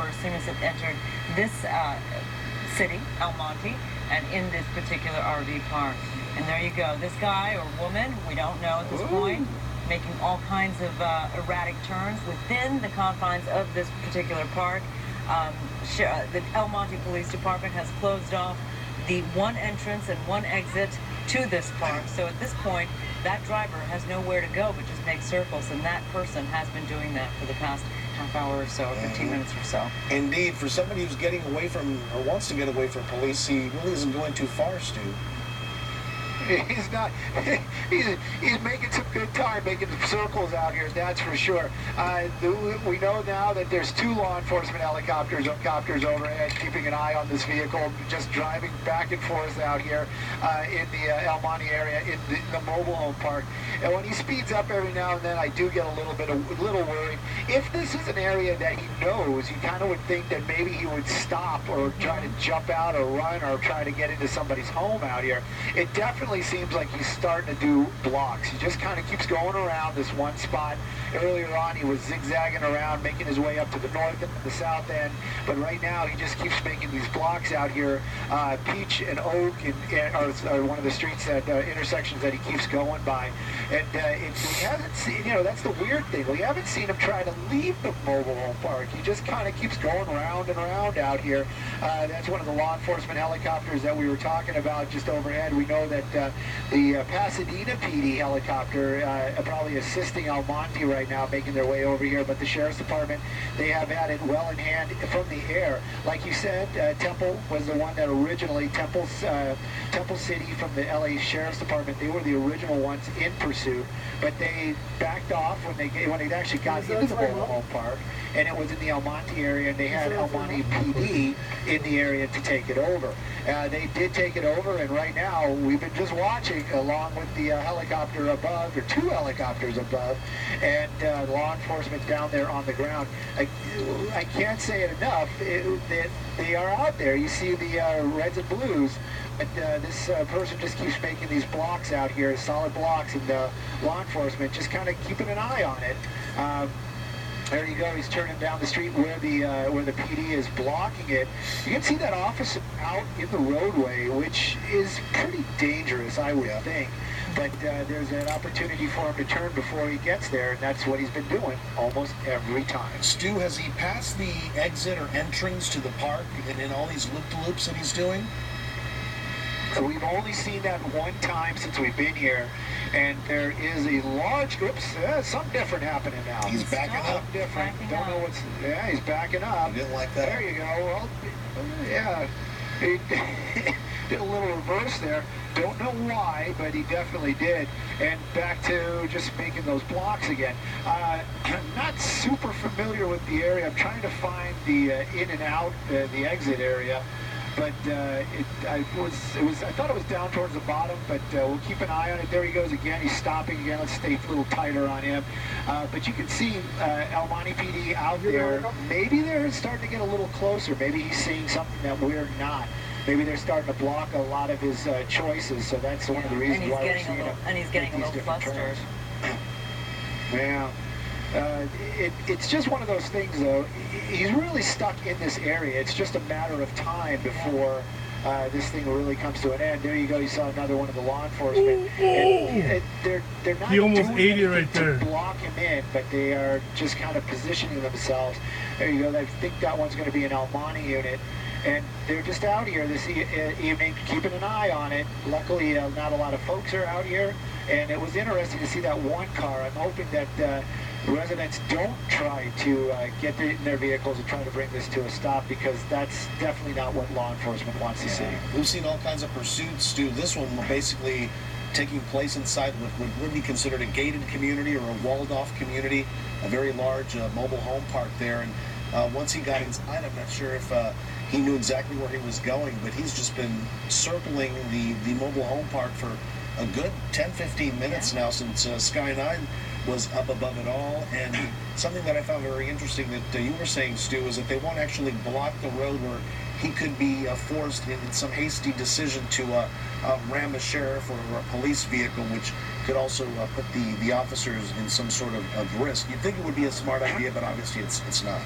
as soon as it entered this city, El Monte, and in this particular RV park. And there you go. This guy or woman, we don't know at this point, making all kinds of erratic turns within the confines of this particular park. The El Monte Police Department has closed off the one entrance and one exit to this park. So at this point, that driver has nowhere to go but just make circles, and that person has been doing that for the past half hour or so, 15 minutes or so. Indeed, for somebody who's getting away from, or wants to get away from police, he really isn't going too far, Stu. He's not. He's making some good time, making circles out here. That's for sure. We know now that there's 2 law enforcement helicopters overhead, keeping an eye on this vehicle, just driving back and forth out here in the El Monte area, in the mobile home park. And when he speeds up every now and then, I do get a little worried. If this is an area that he knows, you kind of would think that maybe he would stop or try to jump out or run or try to get into somebody's home out here. It definitely seems like he's starting to do blocks. He just kind of keeps going around this one spot. Earlier on, he was zigzagging around, making his way up to the north and the south end, but right now he just keeps making these blocks out here. Peach and Oak are one of the streets that intersections that he keeps going by, and we haven't seen, that's the weird thing, we haven't seen him try to leave the mobile home park. He just kind of keeps going round and around out here. That's one of the law enforcement helicopters that we were talking about just overhead. We know that the Pasadena PD helicopter probably assisting El Monte right now, making their way over here, but the Sheriff's Department, they have had it well in hand from the air. Like you said, Temple was the one that originally, Temple City from the LA Sheriff's Department, they were the original ones in pursuit, but they backed off when they actually got into the mobile home park, and it was in the El Monte area, and they had El Monte PD in the area to take it over. They did take it over, and right now we've been just watching along with the helicopter above, or 2 helicopters above, and law enforcement down there on the ground. I can't say it enough, they are out there. You see the reds and blues, but this person just keeps making these blocks out here, solid blocks, and law enforcement just kind of keeping an eye on it. There you go. He's turning down the street where the PD is blocking it. You can see that officer out in the roadway, which is pretty dangerous, I would think. But there's an opportunity for him to turn before he gets there, and that's what he's been doing almost every time. Stu, has he passed the exit or entrance to the park and in all these loop-de-loops that he's doing? We've only seen that one time since we've been here, and there is a large, something different happening now. He's backing up. Different. Don't know what's, he's backing up. I didn't like that. There you go. Well, yeah, he did a little reverse there. Don't know why, but he definitely did. And back to just making those blocks again. I'm not super familiar with the area. I'm trying to find the in and out, the exit area. But I thought it was down towards the bottom, but we'll keep an eye on it. There he goes again. He's stopping again. Let's stay a little tighter on him. But you can see El Monte PD out there. Maybe they're starting to get a little closer. Maybe he's seeing something that we're not. Maybe they're starting to block a lot of his choices. So that's one of the reasons why we're seeing him. And he's getting a little flustered. Yeah. It's just one of those things, though. He's really stuck in this area. It's just a matter of time before this thing really comes to an end. There you go. You saw another one of the law enforcement. And they're not doing anything to block him in, but they are just kind of positioning themselves. There you go. I think that one's going to be an El Monte unit. And they're just out here this evening, keeping an eye on it. Luckily, not a lot of folks are out here. And it was interesting to see that one car. I'm hoping that residents don't try to get in their vehicles and try to bring this to a stop, because that's definitely not what law enforcement wants to see. We've seen all kinds of pursuits, Stu. This one basically taking place inside what would be considered a gated community or a walled-off community, a very large mobile home park there. And once he got inside, I'm not sure if he knew exactly where he was going, but he's just been circling the mobile home park for a good 10-15 minutes now since Sky 9 was up above it all. And something that I found very interesting that you were saying, Stu, is that they won't actually block the road where he could be forced in some hasty decision to ram a sheriff or a police vehicle, which could also put the officers in some sort of risk. You'd think it would be a smart idea, but obviously it's not.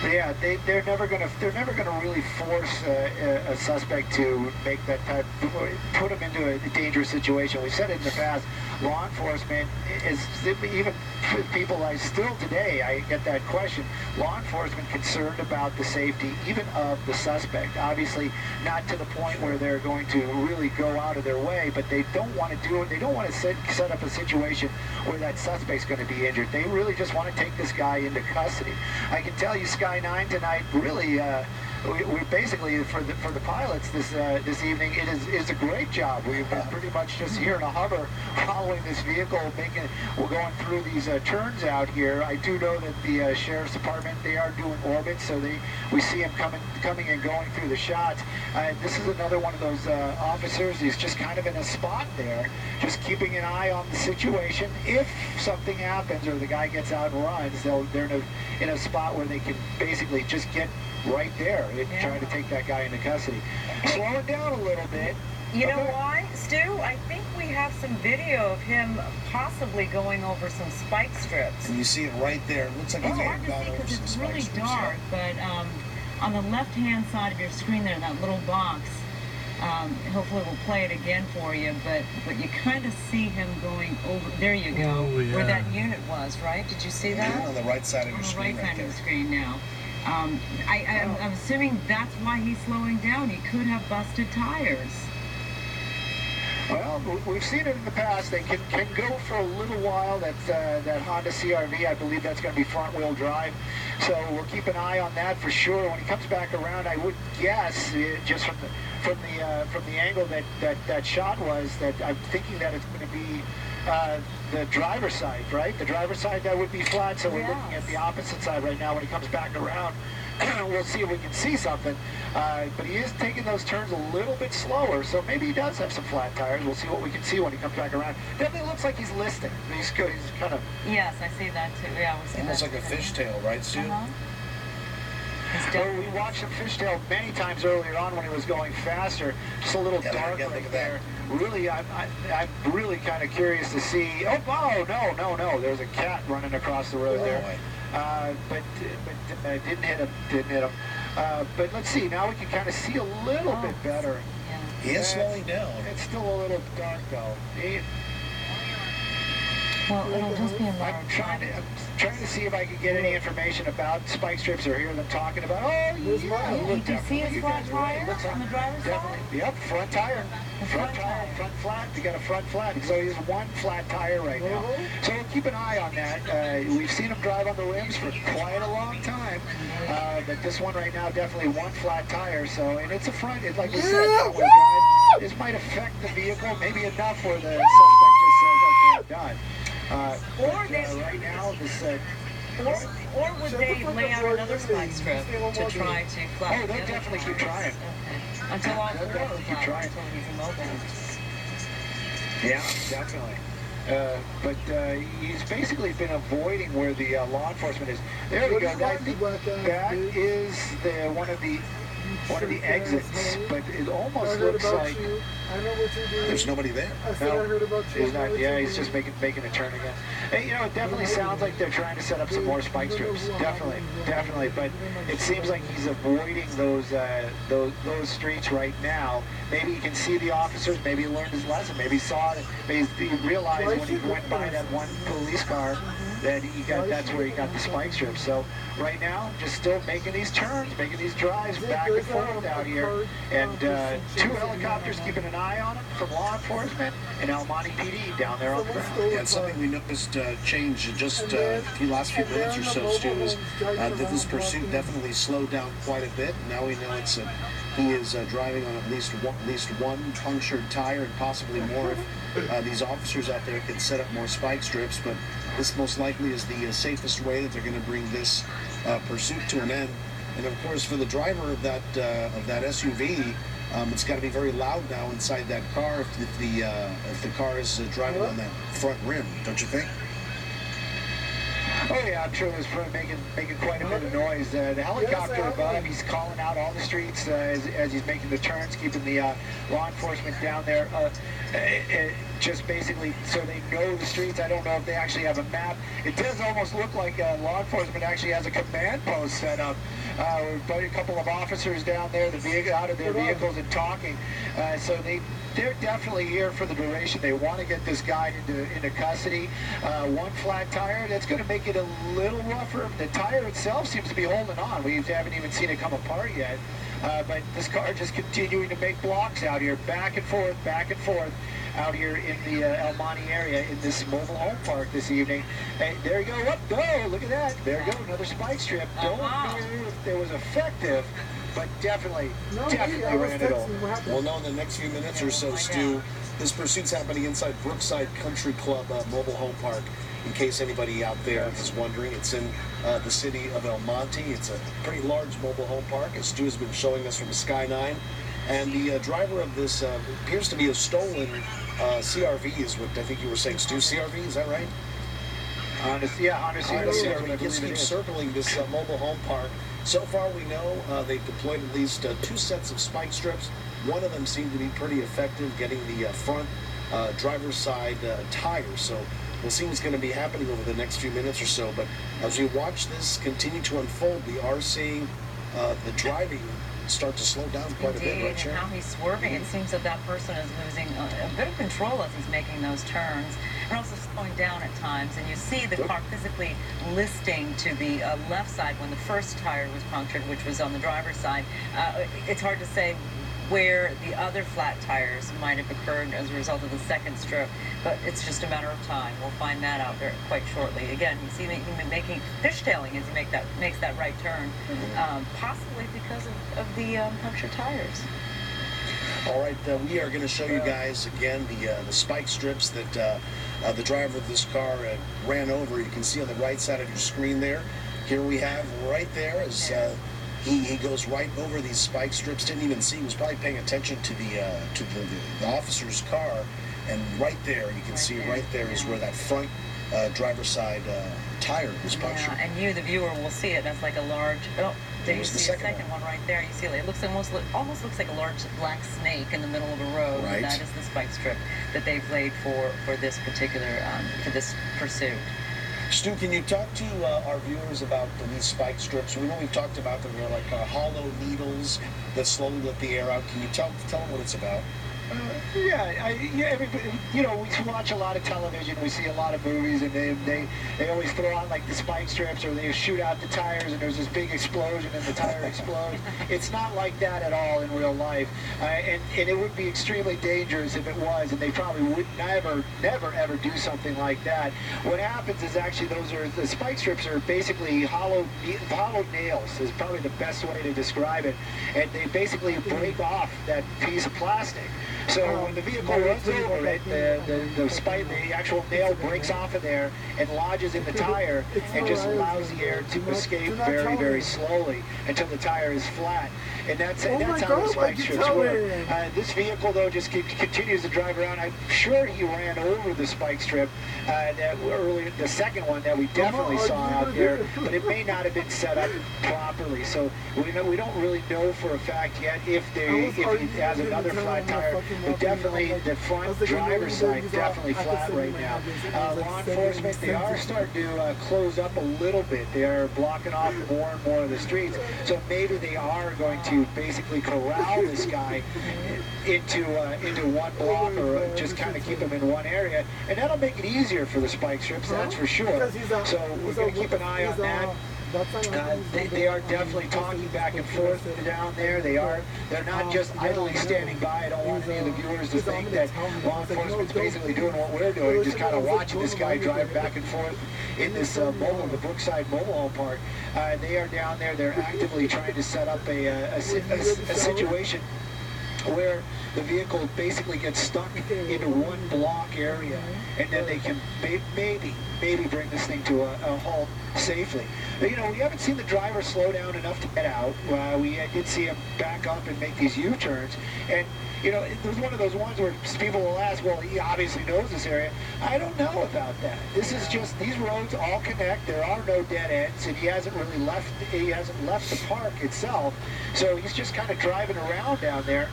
Yeah, they're never gonna really force a suspect to make that type, put him into a dangerous situation. We've said it in the past. Law enforcement is, even people, still today I get that question. Law enforcement concerned about the safety even of the suspect. Obviously, not to the point where they're going to really go out of their way, but they don't want to do it. They don't want to set up a situation where that suspect's going to be injured. They really just want to take this guy into custody. I can tell you, Sky 9 tonight really. We basically, for the pilots this evening, is a great job. We've been pretty much just here in a hover, following this vehicle, we're going through these turns out here. I do know that the sheriff's department, they are doing orbits, so we see him coming and going through the shots. This is another one of those officers. He's just kind of in a spot there, just keeping an eye on the situation. If something happens or the guy gets out and runs, they're in a spot where they can basically just get right there, trying to take that guy into custody. Slow it down a little bit. You know why, Stu? I think we have some video of him possibly going over some spike strips. And you see it right there. It looks like he's hard to see because it's really dark, but on the left-hand side of your screen there, that little box, hopefully we'll play it again for you, but you kind of see him going over, there you go, where that unit was, right? Did you see that? Yeah, on the right side of your screen. On the right side of the screen now. I'm assuming that's why he's slowing down. He could have busted tires. Well, we've seen it in the past. They can go for a little while. That Honda CR-V, I believe that's going to be front-wheel drive. So we'll keep an eye on that for sure. When he comes back around, I would guess, just from the angle that shot was, that I'm thinking that it's going to be the driver's side, right? The driver's side, that would be flat, so we're looking at the opposite side right now. When he comes back around, we'll see if we can see something. But he is taking those turns a little bit slower, so maybe he does have some flat tires. We'll see what we can see when he comes back around. Definitely looks like he's listing. He's kind of... Yes, I see that too. Yeah, we see almost that like a fishtail, right, Stu? Well, we watched him fishtail many times earlier on when he was going faster. Just a little dark right there. Really, I'm really kind of curious to see. Oh, no. There's a cat running across the road there. But didn't hit him. But let's see. Now we can kind of see a little bit better. He is slowing down. It's still a little dark, though. Well, it'll just be a matter I'm trying to see if I can get any information about spike strips or hear them talking about. Oh, yeah. Did you see his flat tire on the driver's side? Yep, front tire. Front flat. You got a front flat. So he has one flat tire right now. So we'll keep an eye on that. We've seen him drive on the rims for quite a long time. But this one right now, definitely one flat tire. So, and it's a front. It's like we said, this might affect the vehicle, maybe enough where the suspect just says, okay, I'm done. Right now, this... Or would they lay out another spike strip to try to flatten? Oh, they'll definitely keep trying. Okay. Until all four of keep trying. until he's immobile. Yeah, definitely. But he's basically been avoiding where the law enforcement is. There we go. I think that is one of the exits, but it almost looks like there's nobody there. No, he's not. Yeah, he's just making a turn again. Hey, it definitely sounds like they're trying to set up some more spike strips. Definitely. But it seems like he's avoiding those streets right now. Maybe he can see the officers. Maybe he learned his lesson. Maybe he saw it. Maybe he realized when he went by that one police car that that's where he got the spike strips. So right now, just still making these turns, making these drives back and forth out here. And 2 helicopters keeping an eye on him from law enforcement and El Monte PD down there on the ground. Yeah, it's something we noticed change just the last few minutes or so, Stu, is that this pursuit definitely slowed down quite a bit. Now we know he is driving on at least one punctured tire and possibly more if these officers out there can set up more spike strips. But this most likely is the safest way that they're going to bring this pursuit to an end. And of course, for the driver of that SUV, it's got to be very loud now inside that car if the car is driving on that front rim, don't you think? Oh yeah, I'm sure it's probably making quite a bit of noise. The helicopter above, he's calling out all the streets as he's making the turns, keeping the law enforcement down there. Just basically so they know the streets. I don't know if they actually have a map. It does almost look like law enforcement actually has a command post set up. With a couple of officers down there, out of their vehicles and talking. So they're definitely here for the duration. They want to get this guy into custody. One flat tire, that's going to make it a little rougher. The tire itself seems to be holding on. We haven't even seen it come apart yet. But this car just continuing to make blocks out here, back and forth, out here in the El Monte area in this mobile home park this evening. Hey, there you go. Oh, look at that. There you go, another spike strip. Don't know if it was effective, but definitely ran it over. We'll know in the next few minutes or so, Stu. This pursuit's happening inside Brookside Country Club mobile home park. In case anybody out there is wondering, it's in the city of El Monte. It's a pretty large mobile home park, as Stu has been showing us from Sky 9. And the driver of this appears to be a stolen CRV, is what I think you were saying, Stu. CRV, is that right? Honda CRV. He keeps circling this mobile home park. So far, we know they've deployed at least 2 sets of spike strips. One of them seemed to be pretty effective, getting the front driver's side tire. So we'll see what's going to be happening over the next few minutes or so. But as we watch this continue to unfold, we are seeing the driving start to slow down quite a bit, right, Sharon? And how he's swerving, it seems that that person is losing a bit of control as he's making those turns, and also slowing down at times. And you see the car physically listing to the left side when the first tire was punctured, which was on the driver's side. It's hard to say where the other flat tires might have occurred as a result of the second strip, but it's just a matter of time. We'll find that out very quite shortly. Again, you see him making fishtailing as he makes that right turn, possibly because of the punctured tires. All right, we are going to show you guys again the spike strips that the driver of this car ran over. You can see on the right side of your screen there. Here we have right there as he goes right over these spike strips. Didn't even see. He was probably paying attention to the officer's car, and right there you can see right there is where that front driver's side tire was punctured. Yeah, and you, the viewer, will see it. That's like a large. Oh, there you was the see a second second one right there. You see it looks almost looks like a large black snake in the middle of a road. Right. That is the spike strip that they've laid for this particular for this pursuit. Stu, can you talk to our viewers about these spike strips? We know we've talked about them. They're like hollow needles that slowly let the air out. Can you tell them what it's about? Everybody, we watch a lot of television, we see a lot of movies, and they always throw out like the spike strips, or they shoot out the tires and there's this big explosion and the tire explodes. It's not like that at all in real life, and it would be extremely dangerous if it was, and they probably would never ever do something like that. What happens is actually the spike strips are basically hollow nails is probably the best way to describe it, and they basically break off that piece of plastic. So when the vehicle runs over it, the actual nail breaks off of there and lodges in the tire and just allows the air to escape very, very slowly until the tire is flat. And that's how the spike strips work. This vehicle, though, just continues to drive around. I'm sure he ran over the spike strip the second one that we definitely saw out there, but it may not have been set up properly. So we don't really know for a fact yet if he has another flat tire. But definitely the front driver's side definitely flat right now. Law enforcement, they are starting to close up a little bit. They are blocking off more and more of the streets. So maybe they are going to basically corral this guy into one block, or just kind of keep him in one area, and that'll make it easier for the spike strips, that's for sure. So we're going to keep an eye on that. They are definitely talking back and forth down there. They're not just idly standing by. I don't want any of the viewers to think that law enforcement's basically doing what we're doing, just kind of watching this guy drive back and forth in this the Brookside mobile home park. They are down there. They're actively trying to set up a situation where the vehicle basically gets stuck into one block area, and then they can maybe bring this thing to a halt safely. But, you know, we haven't seen the driver slow down enough to get out. We did see him back up and make these U-turns, and you know, it was one of those ones where people will ask, well, he obviously knows this area. I don't know about that. This is just, these roads all connect. There are no dead ends, and he hasn't left the park itself. So he's just kind of driving around down there.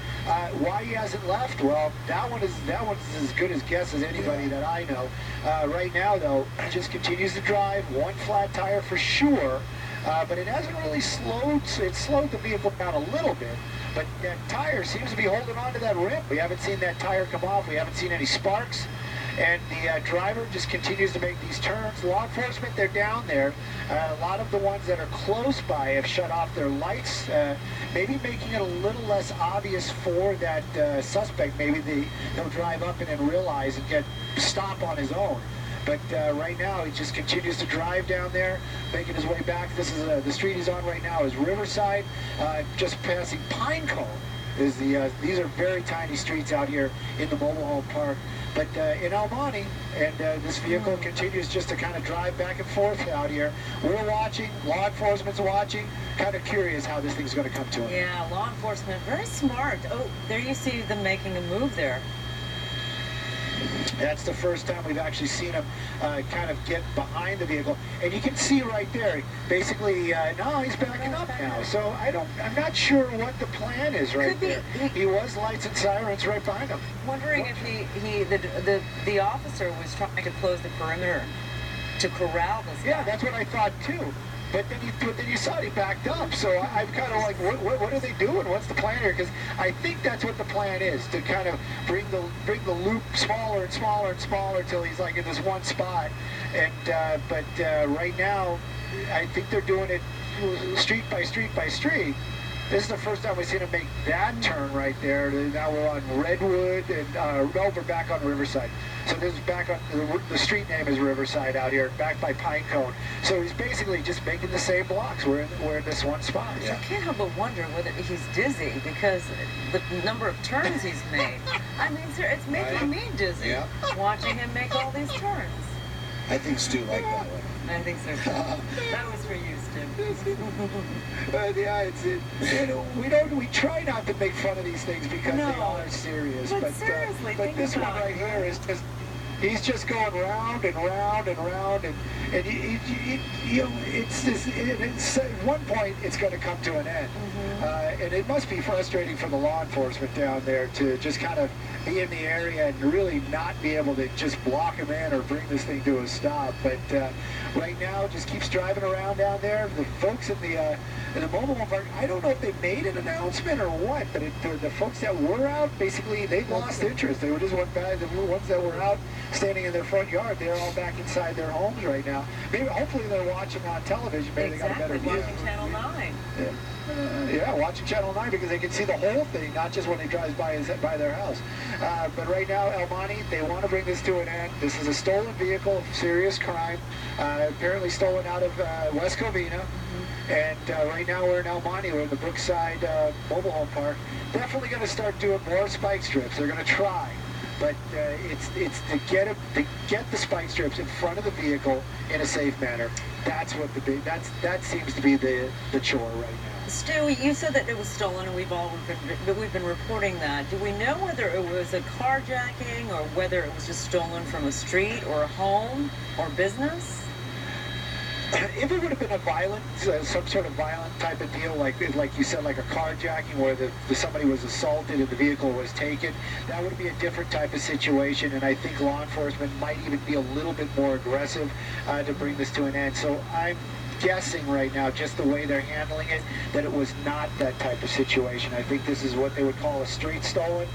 Why he hasn't left? Well, that one's as good a guess as anybody that I know. Right now, though, just continues to drive. One flat tire for sure. But it hasn't really slowed. It slowed the vehicle down a little bit, but that tire seems to be holding on to that rim. We haven't seen that tire come off. We haven't seen any sparks, and the driver just continues to make these turns. Law enforcement, they're down there. A lot of the ones that are close by have shut off their lights, maybe making it a little less obvious for that suspect. Maybe they'll drive up and then realize and stop on his own. But right now, he just continues to drive down there, making his way back. This is the street he's on right now is Riverside, just passing Pinecone. These are very tiny streets out here in the mobile home park. But in El Monte, and this vehicle continues just to kind of drive back and forth out here. We're watching, law enforcement's watching, kind of curious how this thing's going to come to an end. Yeah, law enforcement, very smart. Oh, there you see them making a move there. That's the first time we've actually seen him kind of get behind the vehicle, and you can see right there. Basically, no, he's backing up now. So I'm not sure what the plan is right there. He was lights and sirens right behind him. Wondering if the officer was trying to close the perimeter to corral this guy. Yeah, that's what I thought too. But then you saw he backed up, so I'm kind of like, what are they doing? What's the plan here? Because I think that's what the plan is, to kind of bring the loop smaller and smaller and smaller until he's like in this one spot. And but right now, I think they're doing it street by street by street. This is the first time we've seen him make that turn right there. Now we're on Redwood, and no, we're back on Riverside. So this is back on, the street name is Riverside out here, back by Pinecone. So he's basically just making the same blocks. We're in this one spot. Yeah. I can't help but wonder whether he's dizzy because the number of turns he's made. I mean, sir, it's making me dizzy watching him make all these turns. I think Stu liked that one. I think so too. That was for you, Stu. Yeah, we try not to make fun of these things because they are serious. But seriously, but this one right here is just, he's just going round and round and round, and you know, it's at one point it's going to come to an end. And it must be frustrating for the law enforcement down there to just kind of be in the area and really not be able to just block him in or bring this thing to a stop. But right now, just keeps driving around down there. The folks in the mobile home park, I don't know if they made an announcement or what, but the folks that were out, basically, they lost interest. They were just one guy, the ones that were out standing in their front yard, they're all back inside their homes right now. Maybe, hopefully they're watching on television. Maybe they got a better view. Watching Channel 9. Yeah, watching Channel 9 because they can see the whole thing, not just when he drives by their house. But right now, El Monte, they want to bring this to an end. This is a stolen vehicle of serious crime, apparently stolen out of West Covina. And right now we're in El Monte, we're in the Brookside Mobile Home Park. Definitely going to start doing more spike strips. They're going to try. But it's to get the spike strips in front of the vehicle in a safe manner. That's what that seems to be the chore right now. Stu, you said that it was stolen, and we've been reporting that. Do we know whether it was a carjacking or whether it was just stolen from a street or a home or business? If it would have been a violent, some sort of violent type of deal, like you said, like a carjacking where somebody was assaulted and the vehicle was taken, that would be a different type of situation, and I think law enforcement might even be a little bit more aggressive to bring this to an end. So I'm guessing right now, just the way they're handling it, that it was not that type of situation. I think this is what they would call a street stolen,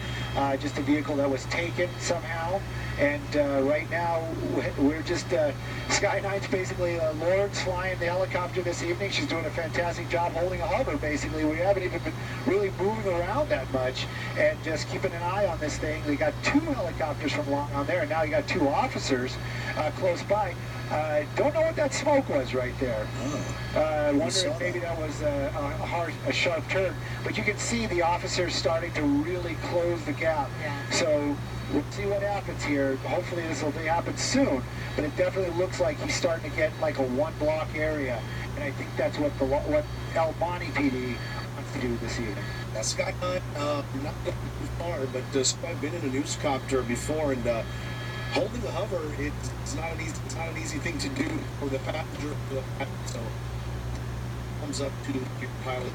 just a vehicle that was taken somehow. And right now, we're just, Sky9's basically, Lauren's flying the helicopter this evening. She's doing a fantastic job holding a hover, basically. We haven't even been really moving around that much and just keeping an eye on this thing. We got 2 helicopters from Long on there, and now you got 2 officers close by. Don't know what that smoke was right there. Wonder if maybe that was a sharp turn. But you can see the officers starting to really close the gap. Yeah. So we'll see what happens here. Hopefully this will happen soon. But it definitely looks like he's starting to get like a 1-block area. And I think that's what El Monte PD wants to do this evening. That's Sky9, not too far, but I've been in a newscopter before, and holding the hover, it's not an easy thing to do for the passenger. So, thumbs up to your pilot.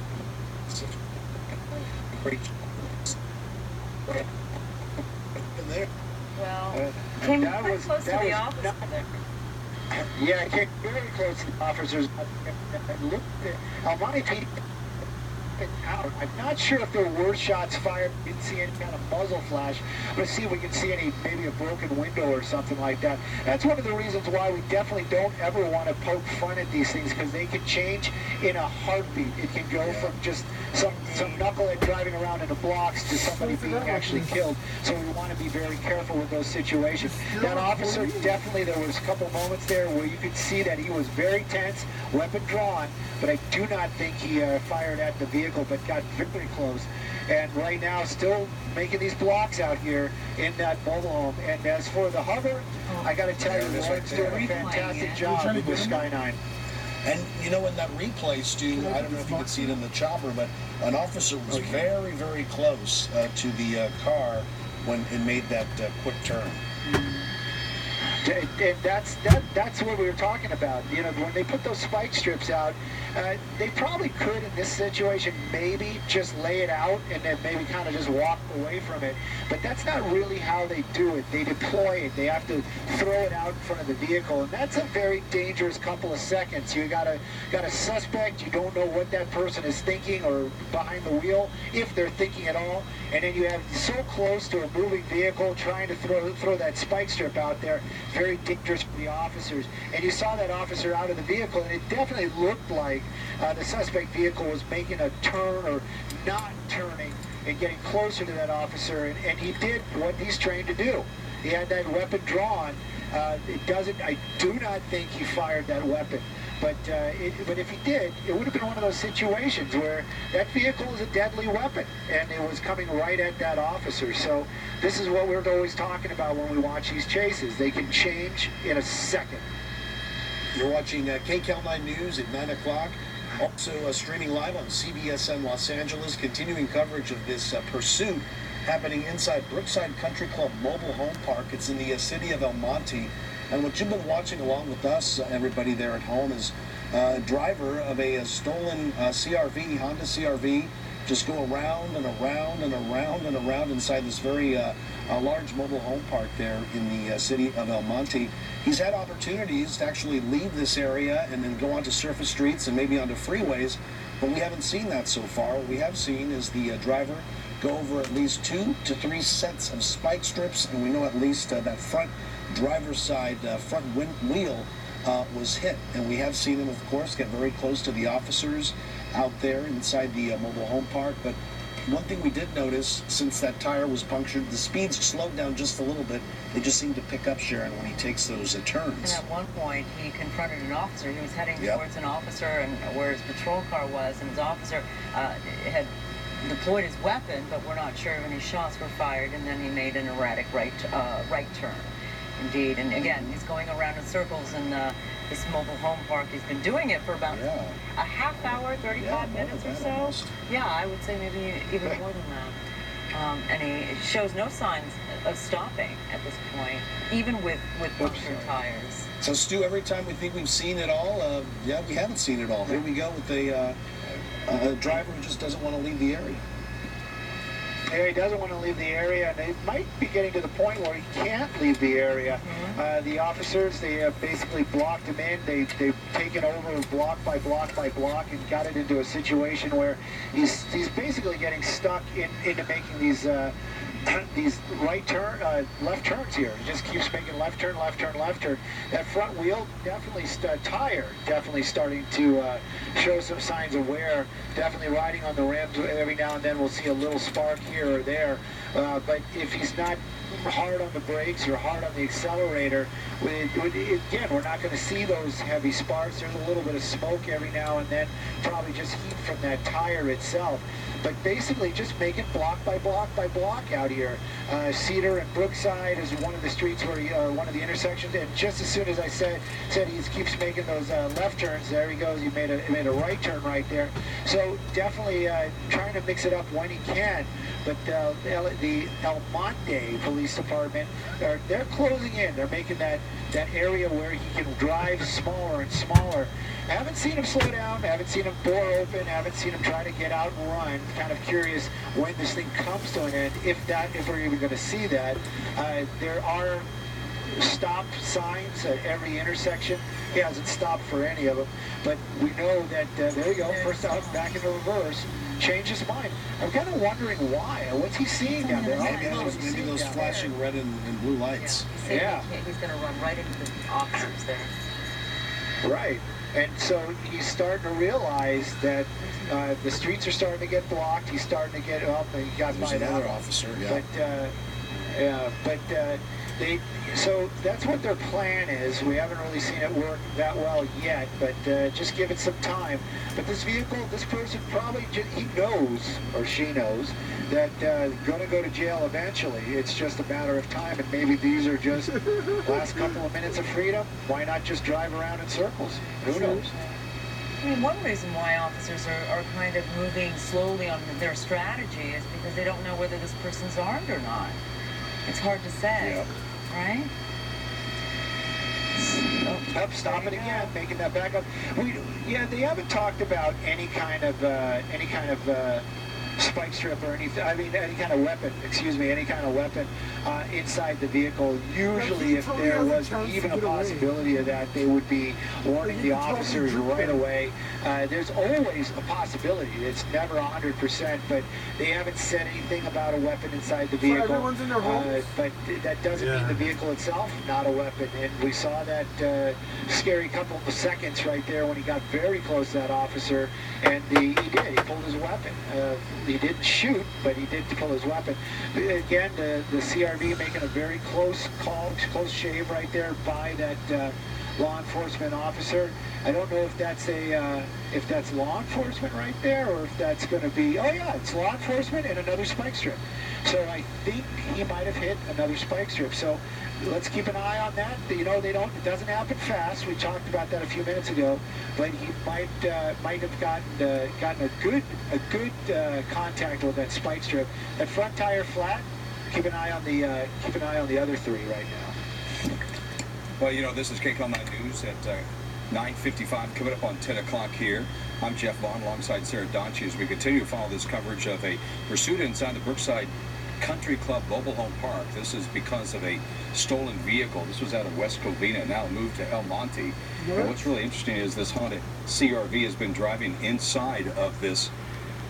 Great job. And there. Well, came that pretty was- close to that the was officer not- there. Yeah, it came very close to the officers. Look, El Monte PD out. I'm not sure if there were shots fired. Didn't see any kind of muzzle flash. Let's see if we can see maybe a broken window or something like that. That's one of the reasons why we definitely don't ever want to poke fun at these things, because they can change in a heartbeat. It can go from just some knucklehead driving around in the blocks to somebody being actually killed. So we want to be very careful with those situations. That officer definitely, there was a couple moments there where you could see that he was very tense, weapon drawn, but I do not think he fired at the vehicle, but got very close. And right now, still making these blocks out here in that mobile home. And as for the hover, I got to tell you, Lauren's doing a fantastic job with Sky9. And you know, in that replay, Stu, I don't know if you could see it in the chopper, but an officer was very, very close to the car when it made that quick turn. And that's what we were talking about. You know, when they put those spike strips out, they probably could in this situation maybe just lay it out and then maybe kind of just walk away from it. But that's not really how they do it. They deploy it. They have to throw it out in front of the vehicle, and that's a very dangerous couple of seconds. You got a suspect. You don't know what that person is thinking or behind the wheel, if they're thinking at all, and then you have so close to a moving vehicle trying to throw that spike strip out there. Very dangerous for the officers. And you saw that officer out of the vehicle, and it definitely looked like the suspect vehicle was making a turn or not turning and getting closer to that officer, and he did what he's trained to do. He had that weapon drawn. I do not think he fired that weapon. But if he did, it would have been one of those situations where that vehicle is a deadly weapon, and it was coming right at that officer. So this is what we're always talking about when we watch these chases. They can change in a second. You're watching KCAL9 News at 9 o'clock. Also streaming live on CBSN Los Angeles, continuing coverage of this pursuit happening inside Brookside Country Club Mobile Home Park. It's in the city of El Monte. And what you've been watching along with us, everybody there at home, is a driver of a stolen CRV, Honda CRV, just go around and around and around and around inside this very large mobile home park there in the city of El Monte. He's had opportunities to actually leave this area and then go onto surface streets and maybe onto freeways, but we haven't seen that so far. What we have seen is the driver go over at least 2 to 3 sets of spike strips, and we know at least that front driver's side front wheel was hit. And we have seen him, of course, get very close to the officers out there inside the mobile home park. But one thing we did notice, since that tire was punctured, the speeds slowed down just a little bit. They just seem to pick up, Sharon, when he takes those turns. And at one point, he confronted an officer. He was heading towards an officer and where his patrol car was, and his officer had deployed his weapon, but we're not sure if any shots were fired, and then he made an erratic right turn. Indeed, and again, he's going around in circles in this mobile home park. He's been doing it for about a half hour, 35 minutes or so. Almost. Yeah, I would say maybe even more than that. And he shows no signs of stopping at this point, even with punctured tires. So, Stu, every time we think we've seen it all, we haven't seen it all. Here we go with a driver who just doesn't want to leave the area. Yeah, he doesn't want to leave the area, and they might be getting to the point where he can't leave the area. The officers, they have basically blocked him in. They've taken over block by block by block and got it into a situation where he's basically getting stuck into making these these left turns here. He just keeps making left turn, left turn, left turn. That front wheel definitely, tire definitely starting to show some signs of wear. Definitely riding on the rims. Every now and then we'll see a little spark here or there. But if he's not hard on the brakes or hard on the accelerator, again, we're not going to see those heavy sparks. There's a little bit of smoke every now and then, probably just heat from that tire itself. But basically just make it block by block by block out here. Cedar and Brookside is one of the streets where one of the intersections, and just as soon as I said he keeps making those left turns, there he goes. He made a right turn right there. So definitely trying to mix it up when he can. But the El Monte Police Department, they're closing in. They're making that area where he can drive smaller and smaller. I haven't seen him slow down. I haven't seen him door open. I haven't seen him try to get out and run. Kind of curious when this thing comes to an end, if we're even going to see that. There are stop signs at every intersection. He hasn't stopped for any of them, but we know that there you go, first out, back into reverse. Changed his mind. I'm kind of wondering why. What's he seeing down there? Maybe those flashing red and blue lights. Yeah. He's going to run right into the officers there. Right. And so he's starting to realize that the streets are starting to get blocked. He's starting to get up, and he got by another that officer. Yeah. So that's what their plan is. We haven't really seen it work that well yet, but just give it some time. But this vehicle, this person probably he knows, or she knows, that going to go to jail eventually. It's just a matter of time, and maybe these are just last couple of minutes of freedom. Why not just drive around in circles? Who knows? I mean, one reason why officers are kind of moving slowly on their strategy is because they don't know whether this person's armed or not. It's hard to say, right? Up, stop it again, making that back up. They haven't talked about any kind of spike strip or anything. I mean, any kind of weapon. Excuse me, any kind of weapon inside the vehicle. Usually, if there was even a possibility of that, they would be warning the officers right away. There's always a possibility. It's never 100%, but they haven't said anything about a weapon inside the vehicle. Everyone's in their homes. But that doesn't mean the vehicle itself not a weapon. And we saw that scary couple of seconds right there when he got very close to that officer, and he pulled his weapon. He didn't shoot, but he did pull his weapon. Again, the CRV making a very close call, close shave right there by that law enforcement officer. I don't know if that's law enforcement right there, or if that's going to be, it's law enforcement and another spike strip. So I think he might have hit another spike strip. So let's keep an eye on that. You know, it doesn't happen fast. We talked about that a few minutes ago, but he might have gotten a good contact with that spike strip. That front tire flat. Keep an eye on the other three right now. Well, you know, this is KCAL 9 News at 9:55, coming up on 10 o'clock here. I'm Jeff Vaughn alongside Sarah Donchie as we continue to follow this coverage of a pursuit inside the Brookside Country Club Mobile Home Park. This is because of a stolen vehicle. This was out of West Covina, now moved to El Monte. And what's really interesting is this Honda CRV has been driving inside of this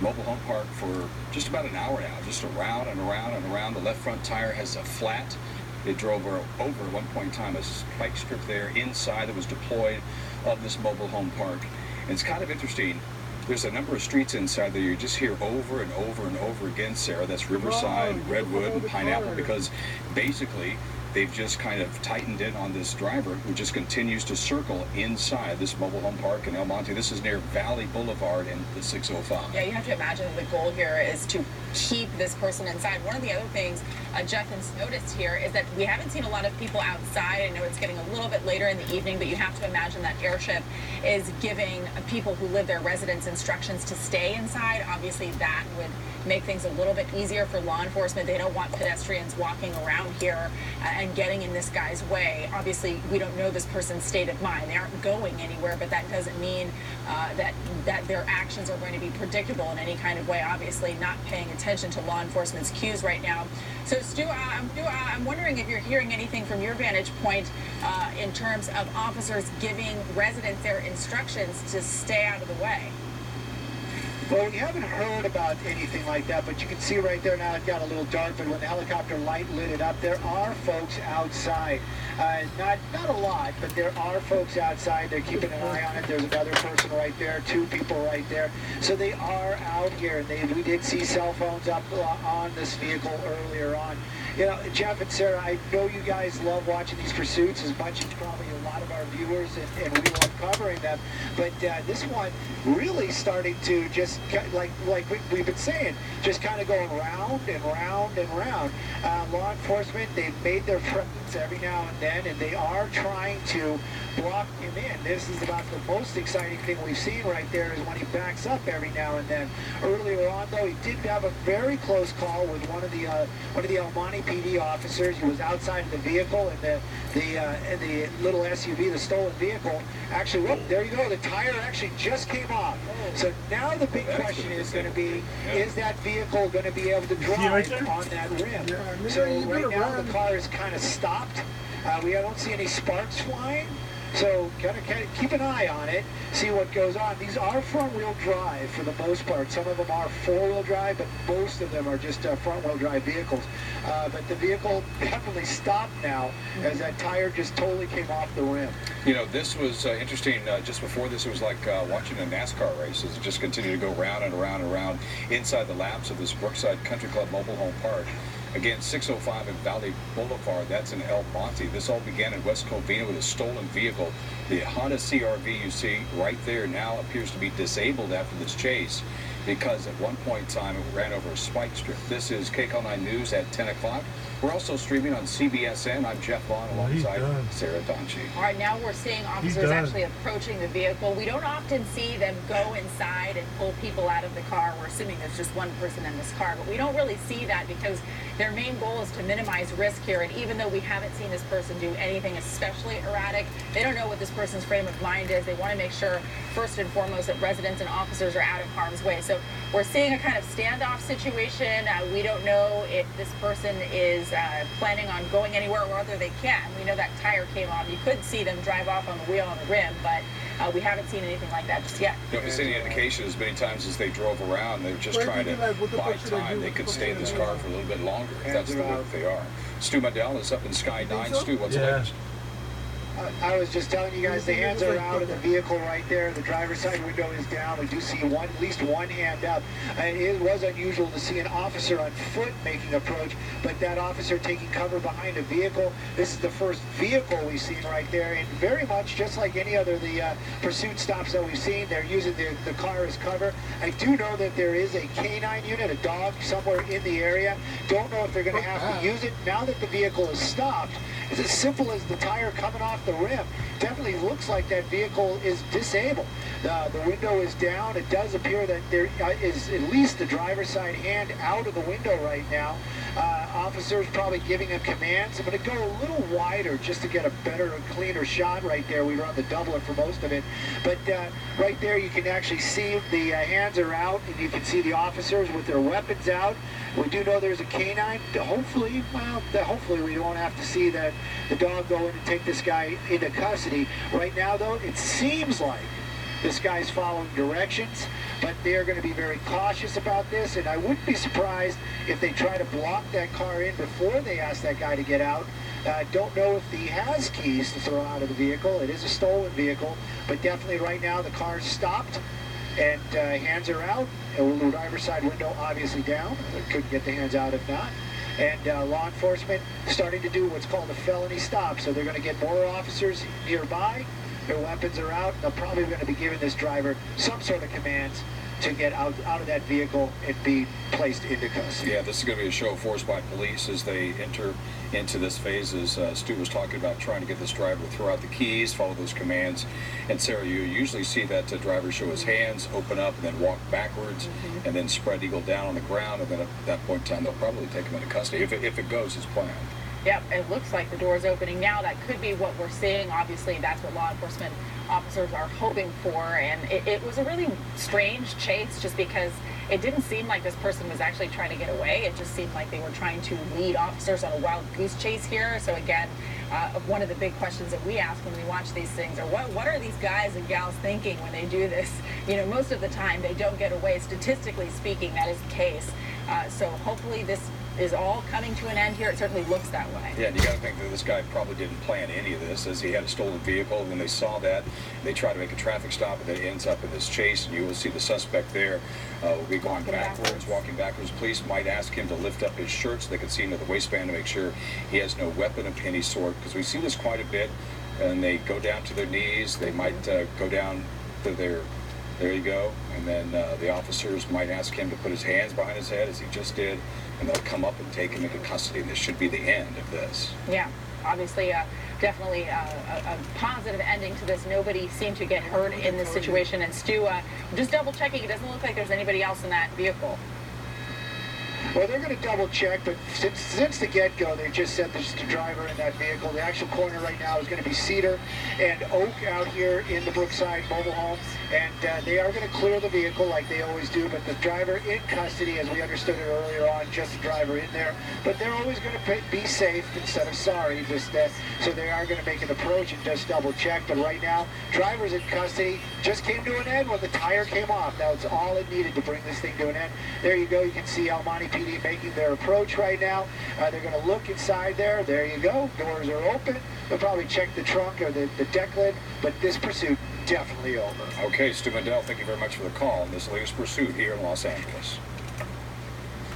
mobile home park for just about an hour now, just around and around and around. The left front tire has a flat. It drove over at one point in time a spike strip there inside that was deployed of this mobile home park. And it's kind of interesting. There's a number of streets inside that you just hear over and over and over again, Sarah. That's Riverside, Redwood, and Pineapple, because basically they've just kind of tightened in on this driver who just continues to circle inside this mobile home park in El Monte. This is near Valley Boulevard in the 605. Yeah, you have to imagine the goal here is to keep this person inside. One of the other things Jeff has noticed here is that we haven't seen a lot of people outside. I know it's getting a little bit later in the evening, but you have to imagine that airship is giving people who live there, residents, instructions to stay inside. Obviously, that would make things a little bit easier for law enforcement. They don't want pedestrians walking around here and getting in this guy's way. Obviously, we don't know this person's state of mind. They aren't going anywhere, but that doesn't mean that their actions are going to be predictable in any kind of way. Obviously, not paying attention to law enforcement's cues right now. So, Stu, I'm wondering if you're hearing anything from your vantage point in terms of officers giving residents their instructions to stay out of the way. Well, we haven't heard about anything like that, but you can see right there now it got a little dark, but when the helicopter light lit it up, there are folks outside. Not a lot, but there are folks outside. They're keeping an eye on it. There's another person right there, 2 people right there. So they are out here. We did see cell phones up on this vehicle earlier on. You know, Jeff and Sarah, I know you guys love watching these pursuits as much as probably a lot of our viewers, and we love covering them. But this one really starting to just, like we've been saying, just kind of going round and round and round. Law enforcement, they've made their presence every now and then, and they are trying to block him in. This is about the most exciting thing we've seen right there, is when he backs up every now and then. Earlier on, though, he did have a very close call with one of the El Monte PD officers. He was outside of the vehicle, and the little SUV, the stolen vehicle, actually, whoop, there you go, the tire actually just came off. So now the big question is going to be, is that vehicle going to be able to drive on that rim? So right now the car is kind of stopped. We don't see any sparks flying. So kind of keep an eye on it, see what goes on. These are front-wheel drive for the most part. Some of them are four-wheel drive, but most of them are just front-wheel drive vehicles. But the vehicle definitely stopped now, as that tire just totally came off the rim. You know, this was interesting. Just before this, it was like watching a NASCAR race. It just continued to go round and around and around inside the laps of this Brookside Country Club Mobile Home Park. Again, 605 at Valley Boulevard, that's in El Monte. This all began in West Covina with a stolen vehicle. The Honda CR-V you see right there now appears to be disabled after this chase, because at one point in time it ran over a spike strip. This is KCAL 9 News at 10 o'clock. We're also streaming on CBSN. I'm Jeff Vaughn alongside Sarah Donchi. All right, now we're seeing officers actually approaching the vehicle. We don't often see them go inside and pull people out of the car. We're assuming there's just one person in this car, but we don't really see that because their main goal is to minimize risk here. And even though we haven't seen this person do anything especially erratic, they don't know what this person's frame of mind is. They want to make sure, first and foremost, that residents and officers are out of harm's way. So we're seeing a kind of standoff situation. We don't know if this person is planning on going anywhere or whether they can. We know that tire came off. You could see them drive off on the wheel on the rim, but we haven't seen anything like that just yet. You don't see any indication as many times as they drove around. They're just trying to buy time. They could stay in this car for a little bit longer if that's the way that they are. Stu Mandel is up in Sky 9. Stu, what's the latest? I was just telling you guys, the hands are out of the vehicle right there. The driver's side window is down. We do see at least one hand up. And it was unusual to see an officer on foot making approach, but that officer taking cover behind a vehicle. This is the first vehicle we've seen right there, and very much just like any other the pursuit stops that we've seen, they're using the car as cover. I do know that there is a canine unit, a dog somewhere in the area. Don't know if they're going to have to use it now that the vehicle is stopped. It's as simple as the tire coming off the rim. Definitely looks like that vehicle is disabled. The window is down. It does appear that there is at least the driver's side hand out of the window right now. Officers probably giving him commands. I'm going to go a little wider just to get a better, cleaner shot right there. We were on the doubler for most of it. But right there you can actually see the hands are out, and you can see the officers with their weapons out. We do know there's a canine. Hopefully we won't have to see the dog go in and take this guy into custody. Right now, though, it seems like this guy's following directions, but they're going to be very cautious about this, and I wouldn't be surprised if they try to block that car in before they ask that guy to get out. Don't know if he has keys to throw out of the vehicle. It is a stolen vehicle, but definitely right now the car's stopped, and hands are out. The driver's side window obviously down. Couldn't get the hands out if not. And law enforcement starting to do what's called a felony stop. So they're going to get more officers nearby. Their weapons are out. They're probably going to be giving this driver some sort of commands to get out of that vehicle and be placed into custody. Yeah, this is going to be a show of force by police as they enter into this phase, as Stu was talking about, trying to get this driver to throw out the keys, follow those commands. And Sarah, you usually see that driver show his hands, open up, and then walk backwards, and then spread eagle down on the ground, and then at that point in time, they'll probably take him into custody if it goes as planned. Yep, it looks like the door's opening now. That could be what we're seeing. Obviously, that's what law enforcement officers are hoping for. And it was a really strange chase just because it didn't seem like this person was actually trying to get away. It just seemed like they were trying to lead officers on a wild goose chase here. So again, one of the big questions that we ask when we watch these things are what are these guys and gals thinking when they do this? You know, most of the time they don't get away. Statistically speaking, that is the case. So hopefully this is all coming to an end here. It certainly looks that way. Yeah, and you got to think that this guy probably didn't plan any of this, as he had a stolen vehicle. When they saw that, they try to make a traffic stop, and then it ends up in this chase. And you will see the suspect there will be going backwards, walking backwards. Police might ask him to lift up his shirt so they can see into the waistband to make sure he has no weapon of any sort, because we see this quite a bit. And they go down to their knees. They might go down to their... There you go. And then the officers might ask him to put his hands behind his head, as he just did, and they'll come up and take him into custody. And this should be the end of this. Yeah, obviously, definitely a positive ending to this. Nobody seemed to get hurt in this situation. And Stu, just double checking, it doesn't look like there's anybody else in that vehicle. Well, they're going to double check, but since the get-go, they just said there's the driver in that vehicle. The actual corner right now is going to be Cedar and Oak out here in the Brookside mobile home, and they are going to clear the vehicle like they always do, but the driver in custody, as we understood it earlier on, just the driver in there. But they're always going to be safe instead of sorry, so they are going to make an approach and just double check. But right now, driver's in custody. Just came to an end when the tire came off. That's all it needed to bring this thing to an end. There you go. You can see El Monte PD making their approach right now. They're going to look inside there. There you go. Doors are open. They'll probably check the trunk or the deck lid, but this pursuit definitely over. Okay, Stu Mendel, thank you very much for the call on this latest pursuit here in Los Angeles.